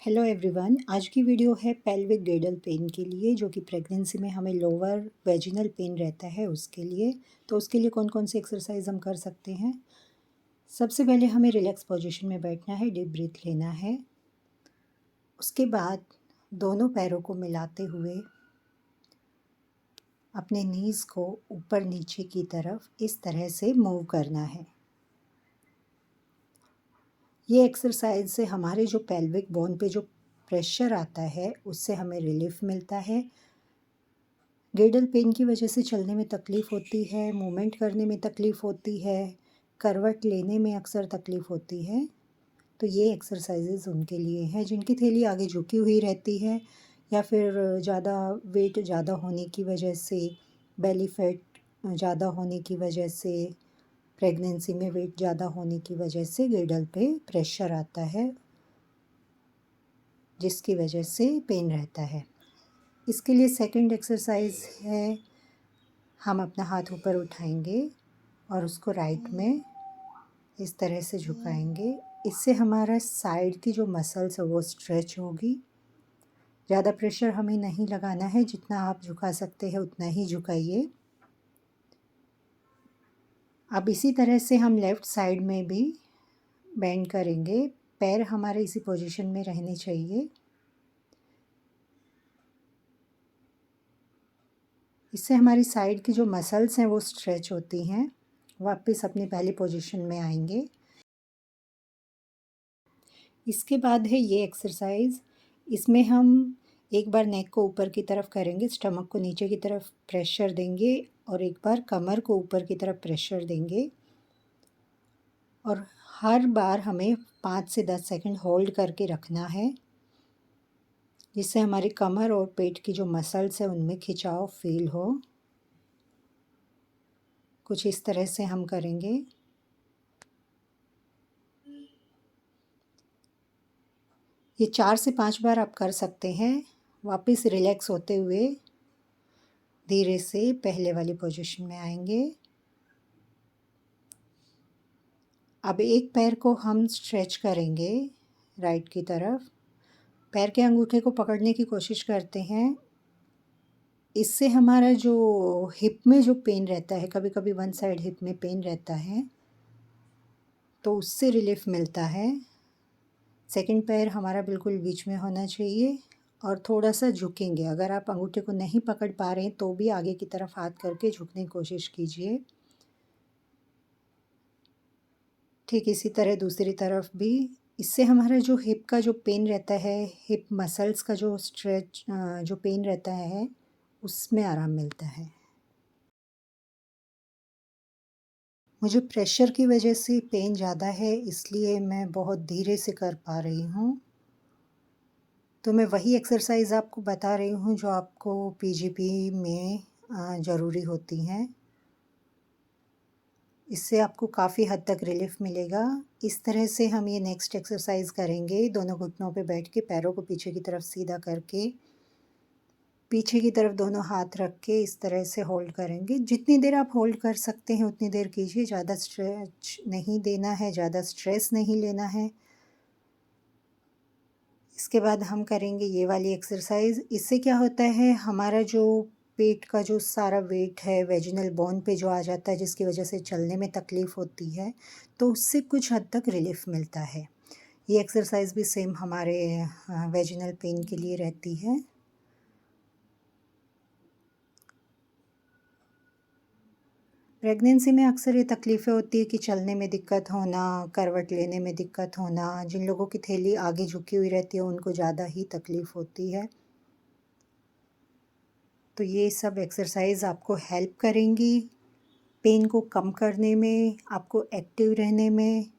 Hello everyone, आज की video है पेल्विक गिर्डल पेन के लिए, जो कि प्रेगनेंसी में हमें लोअर वेजिनल पेन रहता है उसके लिए। तो उसके लिए कौन कौन सी एक्सरसाइज हम कर सकते हैं। सबसे पहले हमें रिलैक्स पोजीशन में बैठना है, डीप ब्रीथ लेना है। उसके बाद दोनों पैरों को मिलाते हुए अपने नीज़ को ऊपर नीचे की तरफ इस तरह से मूव करना है। ये एक्सरसाइज से हमारे जो पेल्विक बोन पे जो प्रेशर आता है उससे हमें रिलीफ मिलता है। गिर्डल पेन की वजह से चलने में तकलीफ़ होती है, मूवमेंट करने में तकलीफ़ होती है, करवट लेने में अक्सर तकलीफ़ होती है। तो ये एक्सरसाइजेज़ उनके लिए हैं जिनकी थैली आगे झुकी हुई रहती है, या फिर ज़्यादा वेट ज़्यादा होने की वजह से, बेली फैट ज़्यादा होने की वजह से, प्रेगनेंसी में वेट ज़्यादा होने की वजह से गिर्डल पे प्रेशर आता है, जिसकी वजह से पेन रहता है। इसके लिए सेकंड एक्सरसाइज है, हम अपना हाथ ऊपर उठाएंगे और उसको राइट में इस तरह से झुकाएंगे। इससे हमारा साइड की जो मसल्स है वो स्ट्रेच होगी। ज़्यादा प्रेशर हमें नहीं लगाना है, जितना आप झुका सकते हैं उतना ही झुकाइए। अब इसी तरह से हम लेफ़्ट साइड में भी बेंड करेंगे। पैर हमारे इसी पोजीशन में रहने चाहिए। इससे हमारी साइड की जो मसल्स हैं वो स्ट्रेच होती हैं, वापस अपनी पहली पोजीशन में आएंगे। इसके बाद है ये एक्सरसाइज। इसमें हम एक बार नेक को ऊपर की तरफ करेंगे, स्टमक को नीचे की तरफ प्रेशर देंगे, और एक बार कमर को ऊपर की तरफ प्रेशर देंगे, और हर बार हमें 5 से 10 सेकंड होल्ड करके रखना है, जिससे हमारी कमर और पेट की जो मसल्स है उनमें खिंचाव फील हो। कुछ इस तरह से हम करेंगे। ये 4 से 5 बार आप कर सकते हैं। वापस रिलैक्स होते हुए धीरे से पहले वाली पोजीशन में आएंगे। अब एक पैर को हम स्ट्रेच करेंगे राइट की तरफ। पैर के अंगूठे को पकड़ने की कोशिश करते हैं। इससे हमारा जो हिप में जो पेन रहता है, कभी कभी वन साइड हिप में पेन रहता है, तो उससे रिलीफ मिलता है। सेकंड पैर हमारा बिल्कुल बीच में होना चाहिए और थोड़ा सा झुकेंगे। अगर आप अंगूठे को नहीं पकड़ पा रहे हैं तो भी आगे की तरफ हाथ करके झुकने की कोशिश कीजिए। ठीक इसी तरह दूसरी तरफ भी। इससे हमारा जो हिप का जो पेन रहता है, हिप मसल्स का जो स्ट्रेच जो पेन रहता है, उसमें आराम मिलता है। मुझे प्रेशर की वजह से पेन ज़्यादा है, इसलिए मैं बहुत धीरे से कर पा रही हूँ। तो मैं वही एक्सरसाइज़ आपको बता रही हूँ जो आपको पीजीपी में ज़रूरी होती हैं। इससे आपको काफ़ी हद तक रिलीफ मिलेगा। इस तरह से हम ये नेक्स्ट एक्सरसाइज करेंगे। दोनों घुटनों पे बैठ के, पैरों को पीछे की तरफ सीधा करके, पीछे की तरफ दोनों हाथ रख के इस तरह से होल्ड करेंगे। जितनी देर आप होल्ड कर सकते हैं उतनी देर कीजिए। ज़्यादा स्ट्रेच नहीं देना है, ज़्यादा स्ट्रेस नहीं लेना है। इसके बाद हम करेंगे ये वाली एक्सरसाइज। इससे क्या होता है, हमारा जो पेट का जो सारा वेट है वेजिनल बोन पे जो आ जाता है, जिसकी वजह से चलने में तकलीफ़ होती है, तो उससे कुछ हद तक रिलीफ मिलता है। ये एक्सरसाइज भी सेम हमारे वेजिनल पेन के लिए रहती है। प्रेगनेंसी में अक्सर ये तकलीफ़ें होती है कि चलने में दिक्कत होना, करवट लेने में दिक्कत होना। जिन लोगों की थैली आगे झुकी हुई रहती है उनको ज़्यादा ही तकलीफ़ होती है। तो ये सब एक्सरसाइज आपको हेल्प करेंगी पेन को कम करने में, आपको एक्टिव रहने में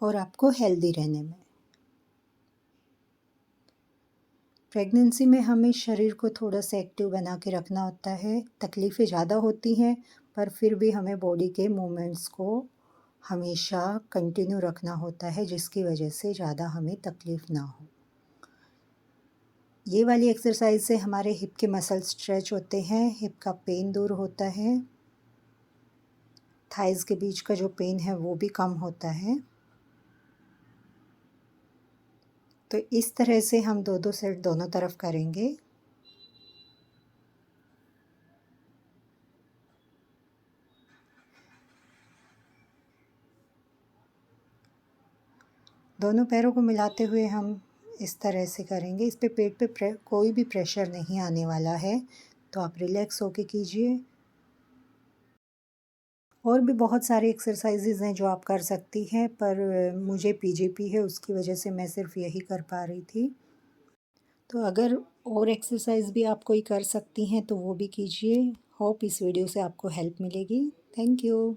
और आपको हेल्दी रहने में। प्रेगनेंसी में हमें शरीर को थोड़ा सा एक्टिव बना के रखना होता है। तकलीफ़ें ज़्यादा होती हैं, पर फिर भी हमें बॉडी के मूवमेंट्स को हमेशा कंटिन्यू रखना होता है, जिसकी वजह से ज़्यादा हमें तकलीफ़ ना हो। ये वाली एक्सरसाइज से हमारे हिप के मसल स्ट्रेच होते हैं, हिप का पेन दूर होता है, थाइज़ के बीच का जो पेन है वो भी कम होता है। तो इस तरह से हम 2-2 सेट दोनों तरफ करेंगे। दोनों पैरों को मिलाते हुए हम इस तरह से करेंगे। इस पे पेट पे कोई भी प्रेशर नहीं आने वाला है, तो आप रिलैक्स होके कीजिए। और भी बहुत सारी एक्सरसाइजेज़ हैं जो आप कर सकती हैं, पर मुझे पीजीपी है उसकी वजह से मैं सिर्फ यही कर पा रही थी। तो अगर और एक्सरसाइज भी आप कोई कर सकती हैं तो वो भी कीजिए। होप इस वीडियो से आपको हेल्प मिलेगी। Thank you.